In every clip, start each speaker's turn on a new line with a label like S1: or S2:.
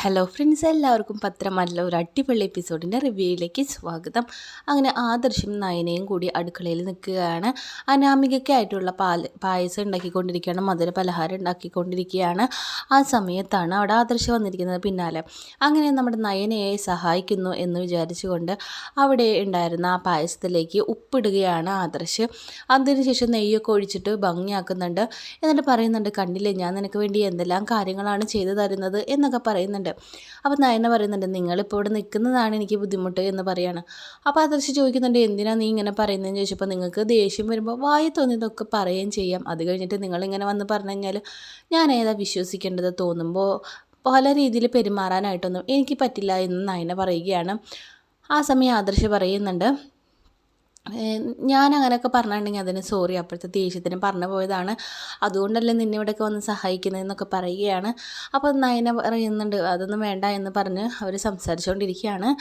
S1: Hello friends, എല്ലാവർക്കും പത്രമല്ല ഒരു അടിപൊളി എപ്പിസോഡിൻ്റെ റിവ്യൂയിലേക്ക് സ്വാഗതം. അങ്ങനെ ആദർശും നയനയും കൂടി അടുക്കളയിൽ നിൽക്കുകയാണ്. അനാമികയ്ക്കായിട്ടുള്ള പായസം ഉണ്ടാക്കിക്കൊണ്ടിരിക്കുകയാണ്, മധുര പലഹാരം ഉണ്ടാക്കിക്കൊണ്ടിരിക്കുകയാണ്. ആ സമയത്താണ് അവിടെ ആദർശ് വന്നിരിക്കുന്നത് പിന്നാലെ. അങ്ങനെ നമ്മുടെ നയനയെ സഹായിക്കുന്നു എന്ന് വിചാരിച്ചുകൊണ്ട് അവിടെ ഉണ്ടായിരുന്ന ആ പായസത്തിലേക്ക് ഉപ്പിടുകയാണ് ആദർശ്. അതിനുശേഷം നെയ്യൊക്കെ ഒഴിച്ചിട്ട് ഭംഗിയാക്കുന്നുണ്ട്. എന്നിട്ട് പറയുന്നുണ്ട്, കണ്ടില്ലേ ഞാൻ നിനക്ക് വേണ്ടി എന്തെല്ലാം കാര്യങ്ങളാണ് ചെയ്തു തരുന്നത് എന്നൊക്കെ പറയുന്നുണ്ട്. അപ്പോൾ നയന പറയുന്നുണ്ട്, നിങ്ങളിപ്പോൾ ഇവിടെ നിൽക്കുന്നതാണ് എനിക്ക് ബുദ്ധിമുട്ട് എന്ന് പറയാണ്. അപ്പോൾ ആദർശ് ചോദിക്കുന്നുണ്ട്, എന്തിനാ നീ ഇങ്ങനെ പറയുന്നതെന്ന് ചോദിച്ചപ്പോൾ, നിങ്ങൾക്ക് ദേഷ്യം വരുമ്പോൾ വായി തോന്നിയതൊക്കെ പറയുകയും ചെയ്യാം, അത് കഴിഞ്ഞിട്ട് നിങ്ങളിങ്ങനെ വന്ന് പറഞ്ഞു കഴിഞ്ഞാൽ ഞാൻ ഏതാ വിശ്വസിക്കേണ്ടത്, തോന്നുമ്പോൾ പല രീതിയിൽ പെരുമാറാനായിട്ടൊന്നും എനിക്ക് പറ്റില്ല എന്ന് നയന പറയുകയാണ്. ആ സമയം ആദർശ് പറയുന്നുണ്ട്, ഞാൻ അങ്ങനെയൊക്കെ പറഞ്ഞിട്ടുണ്ടെങ്കിൽ അതിന് സോറി, അപ്പോഴത്തെ ദേഷ്യത്തിന് പറഞ്ഞു പോയതാണ്, അതുകൊണ്ടല്ലേ നിന്നെ ഇവിടെയൊക്കെ വന്ന് സഹായിക്കുന്നതെന്നൊക്കെ പറയുകയാണ്. അപ്പോൾ നയന പറയുന്നുണ്ട്, അതൊന്നും വേണ്ട എന്ന് പറഞ്ഞ് അവർ സംസാരിച്ചുകൊണ്ടിരിക്കുകയാണ്.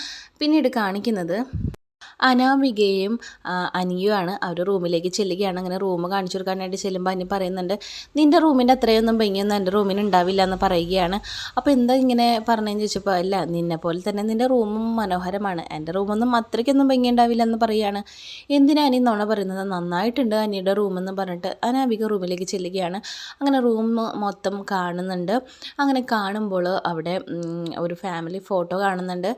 S1: പിന്നീട് കാണിക്കുന്നത് അനാമികയും അനിയുമാണ്. അവർ റൂമിലേക്ക് ചെല്ലുകയാണ്. അങ്ങനെ റൂം കാണിച്ചു കൊടുക്കാനായിട്ട് ചെല്ലുമ്പോൾ അനി പറയുന്നുണ്ട്, നിൻ്റെ റൂമിൻ്റെ അത്രയൊന്നും ഭംഗിയൊന്നും എൻ്റെ റൂമിന് ഉണ്ടാവില്ല എന്ന് പറയുകയാണ്. അപ്പോൾ എന്താ ഇങ്ങനെ പറഞ്ഞതെന്ന് ചോദിച്ചപ്പോൾ, അല്ല നിന്നെ പോലെ തന്നെ നിൻ്റെ റൂമും മനോഹരമാണ്, എൻ്റെ റൂമൊന്നും അത്രയ്ക്കൊന്നും ഭംഗി ഉണ്ടാവില്ല എന്ന് പറയുകയാണ്. എന്തിനാ അനി നോണ പറയുന്നത്, നന്നായിട്ടുണ്ട് അനിയുടെ റൂമെന്ന് പറഞ്ഞിട്ട് അനാമിക റൂമിലേക്ക് ചെല്ലുകയാണ്. അങ്ങനെ റൂം മൊത്തം കാണുന്നുണ്ട്. അങ്ങനെ കാണുമ്പോൾ അവിടെ ഒരു ഫാമിലി ഫോട്ടോ കാണുന്നുണ്ട്,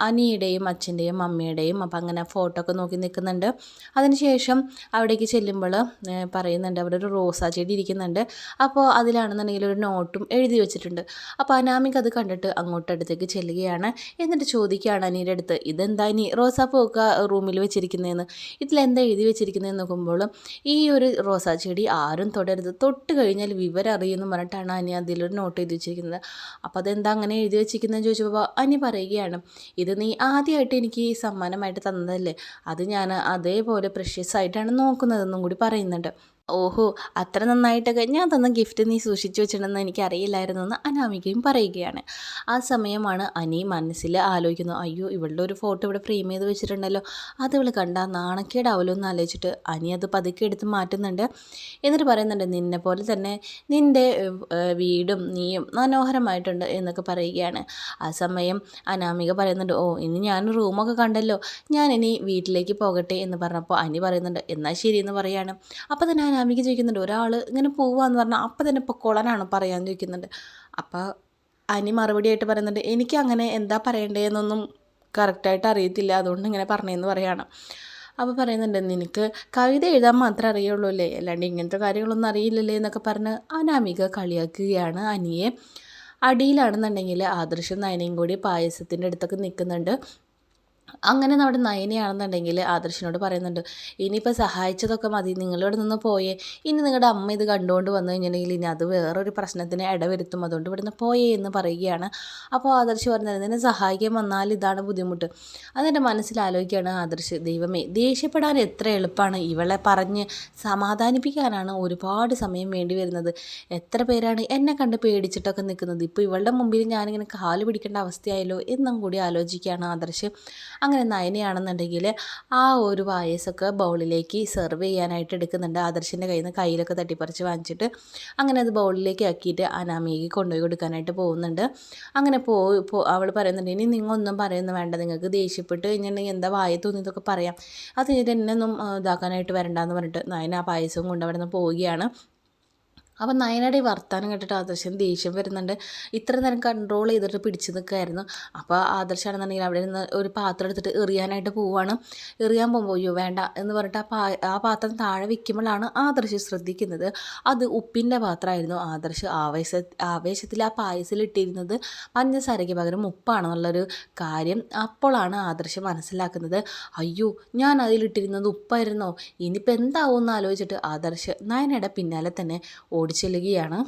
S1: അനിയുടെയും അച്ഛൻ്റെയും അമ്മയുടെയും. അപ്പം അങ്ങനെ ഫോട്ടോ ഒക്കെ നോക്കി നിൽക്കുന്നുണ്ട്. അതിനുശേഷം അവിടേക്ക് ചെല്ലുമ്പോൾ പറയുന്നുണ്ട്, അവിടെ ഒരു റോസാ ചെടി ഇരിക്കുന്നുണ്ട്. അപ്പോൾ അതിലാണെന്നുണ്ടെങ്കിൽ ഒരു നോട്ടും എഴുതി വെച്ചിട്ടുണ്ട്. അപ്പോൾ അനാമിക അത് കണ്ടിട്ട് അങ്ങോട്ടടുത്തേക്ക് ചെല്ലുകയാണ്. എന്നിട്ട് ചോദിക്കുകയാണ് അനിയുടെ അടുത്ത്, ഇതെന്താ ഇനി റോസാപ്പൂക്ക റൂമിൽ വെച്ചിരിക്കുന്നതെന്ന്, ഇതിലെന്താ എഴുതി വെച്ചിരിക്കുന്നതെന്ന് നോക്കുമ്പോൾ, ഈ ഒരു റോസാ ചെടി ആരും തൊടരുത്, തൊട്ട് കഴിഞ്ഞാൽ വിവരം അറിയുമെന്ന് പറഞ്ഞിട്ടാണ് അനി അതിലൊരു നോട്ട് എഴുതി വെച്ചിരിക്കുന്നത്. അപ്പോൾ അതെന്താ അങ്ങനെ എഴുതി വെച്ചിരിക്കുന്നതെന്ന് ചോദിച്ചപ്പോൾ അനി പറയുകയാണ്, ഇത് നീ ആദ്യമായിട്ട് എനിക്ക് സമ്മാനമായിട്ട് തന്നതല്ലേ, അത് ഞാൻ അതേപോലെ പ്രഷ്യസ് ആയിട്ടാണ് നോക്കുന്നതെന്നും കൂടി പറയുന്നുണ്ട്. ഓഹോ, അത്ര നന്നായിട്ടൊക്കെ ഞാൻ തന്ന ഗിഫ്റ്റ് നീ സൂക്ഷിച്ചു വെച്ചിട്ടുണ്ടെന്ന് എനിക്കറിയില്ലായിരുന്നു എന്ന് അനാമികയും പറയുകയാണ്. ആ സമയമാണ് അനി മനസ്സിൽ ആലോചിക്കുന്നു, അയ്യോ ഇവളുടെ ഒരു ഫോട്ടോ ഇവിടെ ഫ്രെയിം ചെയ്ത് വെച്ചിട്ടുണ്ടല്ലോ, അത് ഇവൾ കണ്ടാൽ നാണക്കേടാവല്ലോ എന്ന് ആലോചിച്ചിട്ട് അനി അത് പതുക്കെ എടുത്ത് മാറ്റുന്നുണ്ട്. എന്നിട്ട് പറയുന്നുണ്ട്, നിന്നെ പോലെ തന്നെ നിൻ്റെ വീടും നീയും മനോഹരമായിട്ടുണ്ട് എന്നൊക്കെ പറയുകയാണ്. ആ സമയം അനാമിക പറയുന്നുണ്ട്, ഓ ഇനി ഞാൻ റൂമൊക്കെ കണ്ടല്ലോ, ഞാൻ ഇനി വീട്ടിലേക്ക് പോകട്ടെ എന്ന് പറഞ്ഞപ്പോൾ അനി പറയുന്നുണ്ട്, എന്നാൽ ശരി എന്ന് പറയാണ്. അപ്പോൾ തന്നെ അനാമിക ചോദിക്കുന്നുണ്ട്, ഒരാൾ ഇങ്ങനെ പോവാന്ന് പറഞ്ഞാൽ അപ്പം തന്നെ പൊക്കോളാനാണ് പറയാൻ ചോദിക്കുന്നുണ്ട്. അപ്പോൾ അനി മറുപടിയായിട്ട് പറയുന്നുണ്ട്, എനിക്ക് അങ്ങനെ എന്താ പറയണ്ടേന്നൊന്നും കറക്റ്റായിട്ട് അറിയത്തില്ല, അതുകൊണ്ട് ഇങ്ങനെ പറഞ്ഞതെന്ന് പറയാണ്. അപ്പോൾ പറയുന്നുണ്ട്, നിനക്ക് കവിത എഴുതാൻ മാത്രമേ അറിയുള്ളൂ അല്ലേ, അല്ലാണ്ട് ഇങ്ങനത്തെ കാര്യങ്ങളൊന്നും അറിയില്ലല്ലേ എന്നൊക്കെ പറഞ്ഞ് അനാമിക കളിയാക്കുകയാണ് അനിയെ. അടിയിലാണെന്നുണ്ടെങ്കിൽ ആദർശും നയനയും കൂടി പായസത്തിൻ്റെ അടുത്തൊക്കെ നിൽക്കുന്നുണ്ട്. അങ്ങനെ നമ്മുടെ നയനയാണെന്നുണ്ടെങ്കിൽ ആദർശിനോട് പറയുന്നുണ്ട്, ഇനിയിപ്പോൾ സഹായിച്ചതൊക്കെ മതി, നിങ്ങളിവിടെ നിന്ന് പോയേ, ഇനി നിങ്ങളുടെ അമ്മ ഇത് കണ്ടുകൊണ്ട് വന്നു കഴിഞ്ഞിട്ടുണ്ടെങ്കിൽ ഇനി അത് വേറൊരു പ്രശ്നത്തിന് ഇടവരുത്തും, അതുകൊണ്ട് ഇവിടുന്ന് പോയേ എന്ന് പറയുകയാണ്. അപ്പോൾ ആദർശ് പറഞ്ഞത്, നിന്നെ സഹായിക്കാൻ വന്നാൽ ഇതാണ് ബുദ്ധിമുട്ട്. അതെൻ്റെ മനസ്സിലാലോചിക്കുകയാണ് ആദർശ്, ദൈവമേ ദേഷ്യപ്പെടാൻ എത്ര എളുപ്പമാണ്, ഇവളെ പറഞ്ഞ് സമാധാനിപ്പിക്കാനാണ് ഒരുപാട് സമയം വേണ്ടി വരുന്നത്. എത്ര പേരാണ് എന്നെ കണ്ട് പേടിച്ചിട്ടൊക്കെ നിൽക്കുന്നത്, ഇപ്പോൾ ഇവളുടെ മുമ്പിൽ ഞാനിങ്ങനെ കാല് പിടിക്കേണ്ട അവസ്ഥയായല്ലോ എന്നും കൂടി ആലോചിക്കുകയാണ് ആദർശ്. അങ്ങനെ നയനയാണെന്നുണ്ടെങ്കിൽ ആ ഒരു പായസമൊക്കെ ബൗളിലേക്ക് സെർവ് ചെയ്യാനായിട്ട് എടുക്കുന്നുണ്ട്. ആദർശിൻ്റെ കയ്യിൽ നിന്ന് കയ്യിലൊക്കെ തട്ടിപ്പറിച്ച് വാങ്ങിച്ചിട്ട് അങ്ങനെ അത് ബൗളിലേക്ക് ആക്കിയിട്ട് അനാമികയ്ക്ക് കൊണ്ടുപോയി കൊടുക്കാനായിട്ട് പോകുന്നുണ്ട്. അങ്ങനെ അവൾ പറയുന്നുണ്ട്, ഇനി നിങ്ങളൊന്നും പറയുന്നു വേണ്ട, നിങ്ങൾക്ക് ദേഷ്യപ്പെട്ട് കഴിഞ്ഞിട്ടുണ്ടെങ്കിൽ എന്താ വായ തോന്നിയതൊക്കെ പറയാം, അത് എന്നെ ഒന്നും ഇതാക്കാനായിട്ട് വരണ്ടെന്ന് പറഞ്ഞിട്ട് നയന ആ പായസവും കൊണ്ട് അവിടെ നിന്ന് പോവുകയാണ്. അപ്പം നയനയുടെ ഈ വർത്താനം കേട്ടിട്ട് ആദർശന് ദേഷ്യം വരുന്നുണ്ട്. ഇത്ര നേരം കൺട്രോൾ ചെയ്തിട്ട് പിടിച്ച് നിൽക്കുമായിരുന്നു. അപ്പോൾ ആദർശാണെന്നുണ്ടെങ്കിൽ അവിടെ നിന്ന് ഒരു പാത്രം എടുത്തിട്ട് എറിയാനായിട്ട് പോവുകയാണ്. എറിയാൻ പോകുമ്പോൾ അയ്യോ വേണ്ട എന്ന് പറഞ്ഞിട്ട് ആ പാത്രം താഴെ വയ്ക്കുമ്പോഴാണ് ആദർശ് ശ്രദ്ധിക്കുന്നത് അത് ഉപ്പിൻ്റെ പാത്രമായിരുന്നു. ആദർശ് ആവേശത്തിൽ ആ പായസത്തിലിട്ടിരുന്നത് പഞ്ചസാരയ്ക്ക് പകരം ഉപ്പാണെന്നുള്ളൊരു കാര്യം അപ്പോഴാണ് ആദർശ് മനസ്സിലാക്കുന്നത്. അയ്യോ ഞാൻ അതിലിട്ടിരുന്നത് ഉപ്പായിരുന്നോ, ഇനിയിപ്പോൾ എന്താവും എന്ന് ആലോചിച്ചിട്ട് ആദർശ് നയനയുടെ പിന്നാലെ തന്നെ ഓടിച്ചെല്ലുകയാണ്.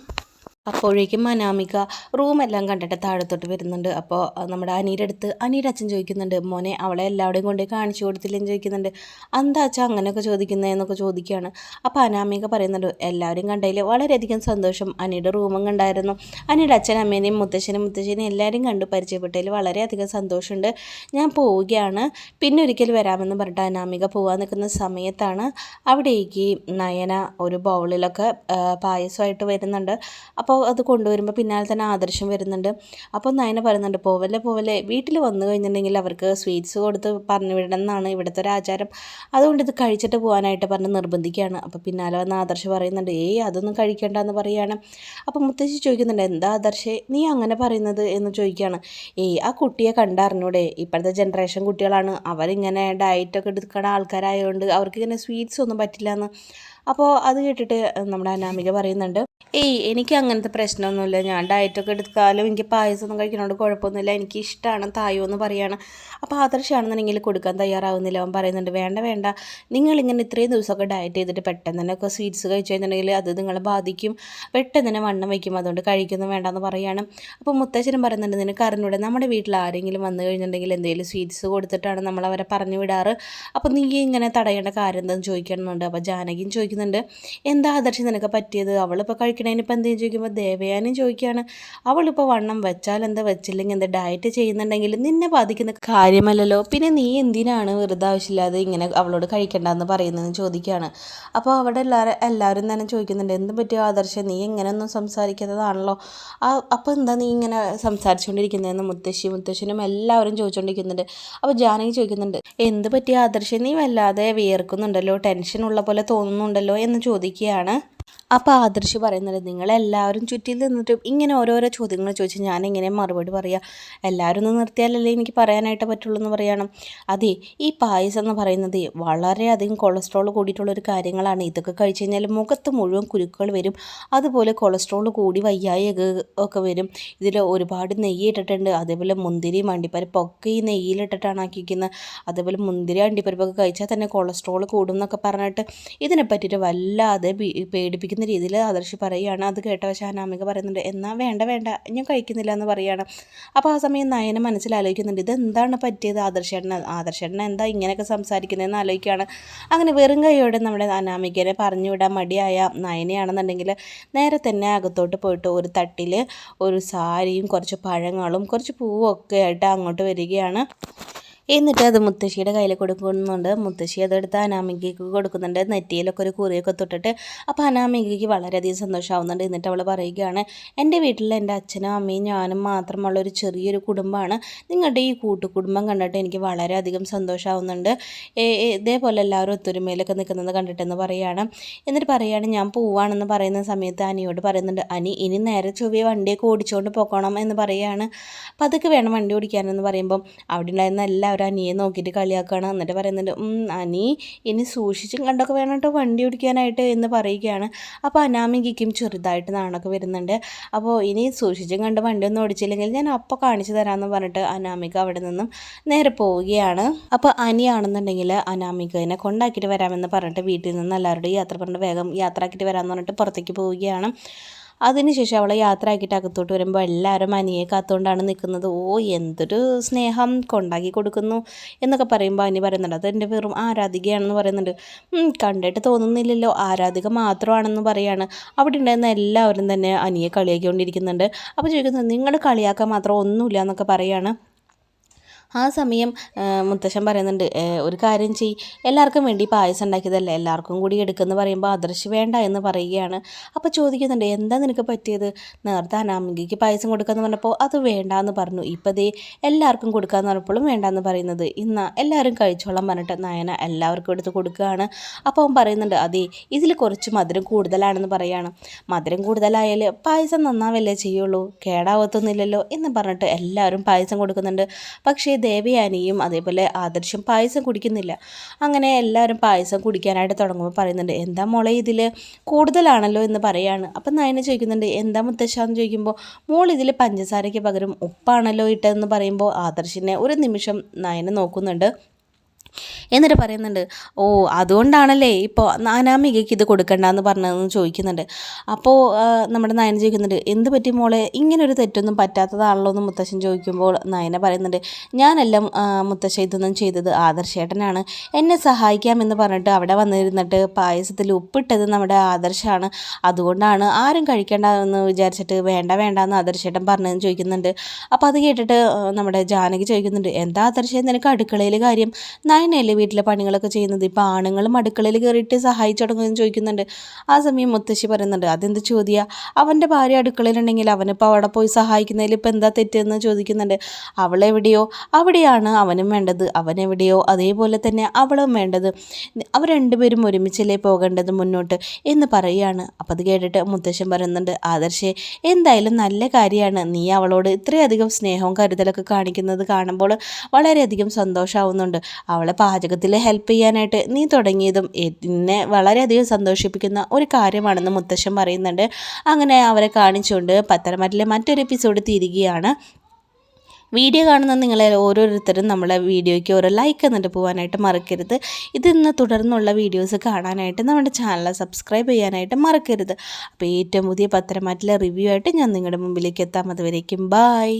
S1: അപ്പോഴേക്കും അനാമിക റൂമെല്ലാം കണ്ടിട്ട് താഴത്തോട്ട് വരുന്നുണ്ട്. അപ്പോൾ നമ്മുടെ അനിയുടെ അടുത്ത് അനിയുടെ അച്ഛൻ ചോദിക്കുന്നുണ്ട്, മോനെ അവളെ എല്ലാവരുടെയും കൊണ്ട് കാണിച്ചു കൊടുത്തില്ലെന്ന് ചോദിക്കുന്നുണ്ട്. എന്താ അച്ഛാ അങ്ങനെയൊക്കെ ചോദിക്കുന്നതെന്നൊക്കെ ചോദിക്കുകയാണ്. അപ്പോൾ അനാമിക പറയുന്നുണ്ട്, എല്ലാവരും കണ്ടതിൽ വളരെയധികം സന്തോഷം, അനിയുടെ റൂമും കണ്ടായിരുന്നു, അനിയുടെ അച്ഛൻ അമ്മേനെയും മുത്തശ്ശനെയും എല്ലാവരും കണ്ടു പരിചയപ്പെട്ടതിൽ വളരെയധികം സന്തോഷമുണ്ട്, ഞാൻ പോവുകയാണ്, പിന്നെ ഒരിക്കൽ വരാമെന്ന് പറഞ്ഞിട്ട് അനാമിക പോകാൻ നിൽക്കുന്ന സമയത്താണ് അവിടേക്ക് നയന ഒരു ബൗളിലൊക്കെ പായസമായിട്ട് വരുന്നുണ്ട്. അപ്പോൾ അത് കൊണ്ടുവരുമ്പോൾ പിന്നാലെ തന്നെ ആദർശം വരുന്നുണ്ട്. അപ്പോൾ നയന പറയുന്നുണ്ട്, പോവല്ലേ പോവല്ലേ, വീട്ടിൽ വന്നു കഴിഞ്ഞിട്ടുണ്ടെങ്കിൽ അവർക്ക് സ്വീറ്റ്സ് കൊടുത്ത് പറഞ്ഞു വിടണം എന്നാണ് ഇവിടുത്തെ ഒരു ആചാരം, അതുകൊണ്ട് ഇത് കഴിച്ചിട്ട് പോകാനായിട്ട് പറഞ്ഞ് നിർബന്ധിക്കുകയാണ്. അപ്പോൾ പിന്നാലെ വന്ന ആദർശ് പറയുന്നുണ്ട്, അതൊന്നും കഴിക്കേണ്ടെന്ന് പറയുകയാണ്. അപ്പോൾ മുത്തശ്ശി ചോദിക്കുന്നുണ്ട്, എന്താ ആദർശേ നീ അങ്ങനെ പറയുന്നത് എന്ന് ചോദിക്കുകയാണ്. ആ കുട്ടിയെ കണ്ടറിഞ്ഞൂടെ, ഇപ്പോഴത്തെ ജനറേഷൻ കുട്ടികളാണ്, അവരിങ്ങനെ ഡയറ്റൊക്കെ എടുക്കുന്ന ആൾക്കാരായതുകൊണ്ട് അവർക്കിങ്ങനെ സ്വീറ്റ്സ് ഒന്നും പറ്റില്ല എന്ന്. അപ്പോൾ അത് കേട്ടിട്ട് നമ്മുടെ അനാമിക പറയുന്നുണ്ട്, എനിക്ക് അങ്ങനത്തെ പ്രശ്നമൊന്നുമില്ല, ഞാൻ ഡയറ്റൊക്കെ എടുക്കാലും എനിക്ക് പായസമൊന്നും കഴിക്കുന്നതുകൊണ്ട് കുഴപ്പമൊന്നുമില്ല, എനിക്ക് ഇഷ്ടമാണ് തായോ എന്ന് പറയുകയാണ്. അപ്പോൾ ആദർശാണെന്നുണ്ടെങ്കിൽ കൊടുക്കാൻ തയ്യാറാവുന്നില്ല. അവൻ പറയുന്നുണ്ട്, വേണ്ട വേണ്ട, നിങ്ങളിങ്ങനെ ഇത്രയും ദിവസമൊക്കെ ഡയറ്റ് ചെയ്തിട്ട് പെട്ടെന്ന് തന്നെ ഒക്കെ സ്വീറ്റ്സ് കഴിച്ചു കഴിഞ്ഞിട്ടുണ്ടെങ്കിൽ അത് നിങ്ങളെ ബാധിക്കും, പെട്ടെന്ന് തന്നെ വണ്ണം വയ്ക്കും, അതുകൊണ്ട് കഴിക്കുന്നു വേണ്ടെന്ന് പറയുകയാണ്. അപ്പോൾ മുത്തശ്ശനും പറയുന്നുണ്ട്, നിനക്ക് അറിഞ്ഞൂടെ, നമ്മുടെ വീട്ടിൽ ആരെങ്കിലും വന്നു കഴിഞ്ഞിട്ടുണ്ടെങ്കിൽ എന്തെങ്കിലും സ്വീറ്റ്സ് കൊടുത്തിട്ടാണ് നമ്മളവരെ പറഞ്ഞു വിടാറ്, അപ്പോൾ നീ ഇങ്ങനെ തടയേണ്ട കാര്യം എന്താണെന്ന് ചോദിക്കണമെന്നുണ്ട്. അപ്പോൾ ജാനകിയും ചോദിക്കുന്നുണ്ട്, എന്താ ആദർശം നിനക്ക് പറ്റിയത്, അവളിപ്പോൾ കഴിക്കണതിനിപ്പോൾ എന്തെങ്കിലും ചോദിക്കുമ്പോൾ ദേവയാനും ചോദിക്കുകയാണ്, അവളിപ്പോൾ വണ്ണം വെച്ചാൽ എന്താ വെച്ചില്ലെങ്കിൽ എന്താ, ഡയറ്റ് ചെയ്യുന്നുണ്ടെങ്കിൽ നിന്നെ ബാധിക്കുന്ന കാര്യമല്ലല്ലോ, പിന്നെ നീ എന്തിനാണ് വെറുതെ ആവശ്യമില്ലാതെ ഇങ്ങനെ അവളോട് കഴിക്കണ്ടെന്ന് പറയുന്നതെന്ന് ചോദിക്കുകയാണ്. അപ്പോൾ അവിടെ എല്ലാവരും തന്നെ ചോദിക്കുന്നുണ്ട്, എന്ത് പറ്റിയോ ആദർശം, നീ ഇങ്ങനെയൊന്നും സംസാരിക്കുന്നതാണല്ലോ, അപ്പോൾ എന്താ നീ ഇങ്ങനെ സംസാരിച്ചുകൊണ്ടിരിക്കുന്നതെന്ന് മുത്തശ്ശനും എല്ലാവരും ചോദിച്ചുകൊണ്ടിരിക്കുന്നുണ്ട്. അപ്പോൾ ജാനകി ചോദിക്കുന്നുണ്ട്, എന്ത് പറ്റിയ ആദർശം, നീ വല്ലാതെ വിയർക്കുന്നുണ്ടല്ലോ, ടെൻഷനുള്ള പോലെ തോന്നുന്നുണ്ടല്ലോ എന്ന് ചോദിക്കുകയാണ്. അപ്പോൾ ആദർശ് പറയുന്നത്, നിങ്ങളെല്ലാവരും ചുറ്റിൽ നിന്നിട്ടും ഇങ്ങനെ ഓരോരോ ചോദ്യങ്ങൾ ചോദിച്ച് ഞാനെങ്ങനെ മറുപടി പറയുക, എല്ലാവരും ഒന്ന് നിർത്തിയാലല്ലേ എനിക്ക് പറയാനായിട്ട് പറ്റുള്ളൂ എന്ന് പറയണം. അതെ, ഈ പായസം എന്ന് പറയുന്നത് വളരെയധികം കൊളസ്ട്രോൾ കൂടിയിട്ടുള്ളൊരു കാര്യങ്ങളാണ്, ഇതൊക്കെ കഴിച്ച് കഴിഞ്ഞാൽ മുഖത്ത് മുഴുവൻ കുരുക്കൾ വരും, അതുപോലെ കൊളസ്ട്രോൾ കൂടി വയ്യായൊക്കെ ഒക്കെ വരും, ഇതിൽ ഒരുപാട് നെയ്യ് ഇട്ടിട്ടുണ്ട്, അതേപോലെ മുന്തിരി അണ്ടിപ്പരിപ്പൊക്കെ ഈ നെയ്യിലിട്ടിട്ടാണ് ആക്കിയിരിക്കുന്നത്, അതേപോലെ മുന്തിരി അണ്ടിപ്പരിപ്പൊക്കെ കഴിച്ചാൽ തന്നെ കൊളസ്ട്രോൾ കൂടും എന്നൊക്കെ പറഞ്ഞിട്ട് ഇതിനെ പറ്റിയിട്ട് വല്ലാതെ പേടിപ്പിക്കുന്ന രീതിയിൽ ആദർശ് പറയുകയാണ്. അത് കേട്ട പക്ഷേ അനാമിക പറയുന്നുണ്ട്, എന്നാൽ വേണ്ട വേണ്ട ഞാൻ കഴിക്കുന്നില്ല എന്ന് പറയുകയാണ്. അപ്പോൾ ആ സമയം നയന മനസ്സിലാലോചിക്കുന്നുണ്ട്, ഇതെന്താണ് പറ്റിയത് ആദർശേട്ടൻ എന്താ ഇങ്ങനെയൊക്കെ സംസാരിക്കുന്നതെന്ന് ആലോചിക്കുകയാണ്. അങ്ങനെ വെറും കൈയോടെ നമ്മുടെ അനാമികനെ പറഞ്ഞു വിടാൻ മടിയായ നയനയാണെന്നുണ്ടെങ്കിൽ നേരെ തന്നെ അകത്തോട്ട് പോയിട്ട് ഒരു തട്ടിൽ ഒരു സാരിയും കുറച്ച് പഴങ്ങളും കുറച്ച് പൂവും ഒക്കെ ആയിട്ട് അങ്ങോട്ട് വരികയാണ്. എന്നിട്ട് അത് മുത്തശ്ശിയുടെ കയ്യിൽ കൊടുക്കുന്നുണ്ട്. മുത്തശ്ശി അതെടുത്ത് അനാമികയ്ക്ക് കൊടുക്കുന്നുണ്ട്, നെറ്റിയിലൊക്കെ ഒരു കുറിയൊക്കെ തൊട്ടിട്ട്. അപ്പോൾ അനാമികയ്ക്ക് വളരെയധികം സന്തോഷമാവുന്നുണ്ട്. എന്നിട്ട് അവൾ പറയുകയാണ്, എൻ്റെ വീട്ടിൽ എൻ്റെ അച്ഛനും അമ്മയും ഞാനും മാത്രമുള്ള ഒരു ചെറിയൊരു കുടുംബമാണ്, നിങ്ങളുടെ ഈ കൂട്ടുകുടുംബം കണ്ടിട്ട് എനിക്ക് വളരെയധികം സന്തോഷമാവുന്നുണ്ട്, ഇതേപോലെ എല്ലാവരും ഒത്തൊരുമയിലൊക്കെ നിൽക്കുന്നത് കണ്ടിട്ടെന്ന് പറയുകയാണ്. എന്നിട്ട് പറയുകയാണ്, ഞാൻ പോവാണെന്ന് പറയുന്ന സമയത്ത് അനിയോട് പറയുന്നുണ്ട്, അനി ഇനി നേരെ ചൊവ്വേ വണ്ടിയൊക്കെ ഓടിച്ചുകൊണ്ട് പോകണം എന്ന് പറയുകയാണ്. പതുക്കെ വേണം വണ്ടി ഓടിക്കാനെന്ന് പറയുമ്പം അവിടെ ഉണ്ടായിരുന്ന എല്ലാവരും അനിയെ നോക്കിയിട്ട് കളിയാക്കുകയാണ്. എന്നിട്ട് പറയുന്നുണ്ട്, അനി ഇനി സൂക്ഷിച്ചും കണ്ടൊക്കെ വേണം കേട്ടോ വണ്ടി ഓടിക്കാനായിട്ട് എന്ന് പറയുകയാണ്. അപ്പോൾ അനാമികയ്ക്കും ചെറുതായിട്ട് നാണൊക്കെ വരുന്നുണ്ട്. അപ്പോൾ ഇനി സൂക്ഷിച്ചും കണ്ട് വണ്ടിയൊന്നും ഓടിച്ചില്ലെങ്കിൽ ഞാൻ അപ്പോൾ കാണിച്ചു തരാമെന്ന് പറഞ്ഞിട്ട് അനാമിക അവിടെ നിന്നും നേരെ പോവുകയാണ്. അപ്പോൾ അനിയാണെന്നുണ്ടെങ്കിൽ അനാമികനെ കൊണ്ടാക്കിയിട്ട് വരാമെന്ന് പറഞ്ഞിട്ട് വീട്ടിൽ നിന്ന് എല്ലാവരുടെയും യാത്ര പറഞ്ഞിട്ട് വേഗം യാത്ര ആക്കിയിട്ട് വരാമെന്ന് പറഞ്ഞിട്ട് പുറത്തേക്ക് പോവുകയാണ്. അതിനുശേഷം അവളെ യാത്ര ആക്കിയിട്ട് അകത്തോട്ട് വരുമ്പോൾ എല്ലാവരും അനിയെ കാത്തുകൊണ്ടാണ് നിൽക്കുന്നത്. എന്തൊരു സ്നേഹം, കൊണ്ടാക്കി കൊടുക്കുന്നു എന്നൊക്കെ പറയുമ്പോൾ അനി പറയുന്നുണ്ട്, അതെൻ്റെ വെറും ആരാധികയാണെന്ന് പറയുന്നുണ്ട്. കണ്ടിട്ട് തോന്നുന്നില്ലല്ലോ, ആരാധിക മാത്രമാണെന്ന് പറയാണ്. അവിടെ ഉണ്ടായിരുന്ന എല്ലാവരും തന്നെ അനിയെ കളിയാക്കിക്കൊണ്ടിരിക്കുന്നുണ്ട്. അപ്പോൾ ചോദിക്കുന്നത്, നിങ്ങൾ കളിയാക്കാൻ മാത്രം ഒന്നുമില്ല എന്നൊക്കെ പറയാണ്. ആ സമയം മുത്തശ്ശൻ പറയുന്നുണ്ട്, ഒരു കാര്യം ചെയ്യ്, എല്ലാവർക്കും വേണ്ടി പായസം ഉണ്ടാക്കിയതല്ലേ, എല്ലാവർക്കും കൂടി എടുക്കുമെന്ന് പറയുമ്പോൾ ആദർശ് വേണ്ട എന്ന് പറയുകയാണ്. അപ്പോൾ ചോദിക്കുന്നുണ്ട്, എന്താ നിനക്ക് പറ്റിയത്, നേരത്തെ അനാമികയ്ക്ക് പായസം കൊടുക്കാമെന്ന് പറഞ്ഞപ്പോൾ അത് വേണ്ടാന്ന് പറഞ്ഞു, ഇപ്പോൾ ദേ എല്ലാവർക്കും കൊടുക്കാമെന്ന് പറഞ്ഞപ്പോഴും വേണ്ടാന്ന് പറയുന്നത്, ഇന്നാ എല്ലാവരും കഴിച്ചോളാൻ പറഞ്ഞിട്ട് നയന എല്ലാവർക്കും എടുത്ത് കൊടുക്കുകയാണ്. അപ്പോൾ അവൻ പറയുന്നുണ്ട്, അതെ ഇതിൽ കുറച്ച് മധുരം കൂടുതലാണെന്ന് പറയുകയാണ്. മധുരം കൂടുതലായാൽ പായസം നന്നാവല്ലേ ചെയ്യുള്ളൂ, കേടാവത്തൊന്നുമില്ലല്ലോ എന്ന് പറഞ്ഞിട്ട് എല്ലാവരും പായസം കൊടുക്കുന്നുണ്ട്. പക്ഷേ ദേവയാനിയും അതേപോലെ ആദർശം പായസം കുടിക്കുന്നില്ല. അങ്ങനെ എല്ലാവരും പായസം കുടിക്കാനായിട്ട് തുടങ്ങുമ്പോൾ പറയുന്നുണ്ട്, എന്താ മോളെ ഇതിൽ കൂടുതലാണല്ലോ എന്ന് പറയാണ്. അപ്പം നയന ചോദിക്കുന്നുണ്ട്, എന്താ മുത്തശ്ശാന്ന് ചോദിക്കുമ്പോൾ, മോൾ ഇതിൽ പഞ്ചസാരയ്ക്ക് പകരം ഉപ്പാണല്ലോ ഇട്ടതെന്ന് പറയുമ്പോൾ ആദർശിനെ ഒരു നിമിഷം നയന നോക്കുന്നുണ്ട്. എന്നിട്ട് പറയുന്നുണ്ട്, അതുകൊണ്ടാണല്ലേ ഇപ്പോൾ അനാമികയ്ക്ക് ഇത് കൊടുക്കണ്ടെന്ന് പറഞ്ഞതെന്ന് ചോദിക്കുന്നുണ്ട്. അപ്പോൾ നമ്മുടെ നയന ചോദിക്കുന്നുണ്ട്, എന്ത് പറ്റി മോളെ, ഇങ്ങനൊരു തെറ്റൊന്നും പറ്റാത്തതാണല്ലോ എന്ന് മുത്തശ്ശൻ ചോദിക്കുമ്പോൾ നയന പറയുന്നുണ്ട്, ഞാനെല്ലാം മുത്തശ്ശ ഇതൊന്നും ചെയ്തത് ആദർശേട്ടനാണ്, എന്നെ സഹായിക്കാമെന്ന് പറഞ്ഞിട്ട് അവിടെ വന്നിരുന്നിട്ട് പായസത്തിൽ ഉപ്പിട്ടത് നമ്മുടെ ആദർശമാണ്, അതുകൊണ്ടാണ് ആരും കഴിക്കേണ്ടതെന്ന് വിചാരിച്ചിട്ട് വേണ്ട എന്ന് ആദർശേട്ടൻ പറഞ്ഞതെന്ന് ചോദിക്കുന്നുണ്ട്. അപ്പോൾ അത് കേട്ടിട്ട് നമ്മുടെ ജാനകി ചോദിക്കുന്നുണ്ട്, എന്താ ആദർശം നിനക്ക് അടുക്കളയിൽ കാര്യം, നയനയല്ലേ വീട്ടിലെ പണികളൊക്കെ ചെയ്യുന്നത്, ഇപ്പോൾ ആണുങ്ങളും അടുക്കളയിൽ കയറിയിട്ട് സഹായിച്ചു തുടങ്ങുമെന്ന് ചോദിക്കുന്നുണ്ട്. ആ സമയം മുത്തശ്ശി പറയുന്നുണ്ട്, അതെന്ത് ചോദ്യ, അവൻ്റെ ഭാര്യ അടുക്കളയിലുണ്ടെങ്കിൽ അവനിപ്പോൾ അവിടെ പോയി സഹായിക്കുന്നതിൽ ഇപ്പോൾ എന്താ തെറ്റെന്ന് ചോദിക്കുന്നുണ്ട്. അവളെവിടെയോ അവിടെയാണ് അവനും വേണ്ടത്, അവനെവിടെയോ അതേപോലെ തന്നെ അവളും വേണ്ടത്, അവർ രണ്ടുപേരും ഒരുമിച്ചല്ലേ പോകേണ്ടത് മുന്നോട്ട് എന്ന് പറയുകയാണ്. അപ്പോൾ അത് കേട്ടിട്ട് മുത്തശ്ശൻ പറയുന്നുണ്ട്, ആദർശേ എന്തായാലും നല്ല കാര്യമാണ്, നീ അവളോട് ഇത്രയധികം സ്നേഹവും കരുതലൊക്കെ കാണിക്കുന്നത് കാണുമ്പോൾ വളരെയധികം സന്തോഷമാവുന്നുണ്ട്. അവളെ പാചകത്തിൽ ഹെൽപ്പ് ചെയ്യാനായിട്ട് നീ തുടങ്ങിയതും എന്നെ വളരെയധികം സന്തോഷിപ്പിക്കുന്ന ഒരു കാര്യമാണെന്ന് മുത്തശ്ശൻ പറയുന്നുണ്ട്. അങ്ങനെ അവരെ കാണിച്ചുകൊണ്ട് പത്തനംതിട്ടയിലെ മറ്റൊരു എപ്പിസോഡ് തീരുകയാണ്. വീഡിയോ കാണുന്ന നിങ്ങളെ ഓരോരുത്തരും നമ്മളെ വീഡിയോയ്ക്ക് ഓരോ ലൈക്ക് എന്നിട്ട് പോകാനായിട്ട് മറക്കരുത്. ഇതിന്ന് തുടർന്നുള്ള വീഡിയോസ് കാണാനായിട്ട് നമ്മുടെ ചാനൽ സബ്സ്ക്രൈബ് ചെയ്യാനായിട്ട് മറക്കരുത്. അപ്പോൾ ഏറ്റവും പുതിയ പത്തനംതിട്ടയിലെ റിവ്യൂ ആയിട്ട് ഞാൻ നിങ്ങളുടെ മുമ്പിലേക്ക് എത്താം. അതുവരേക്കും ബായ്.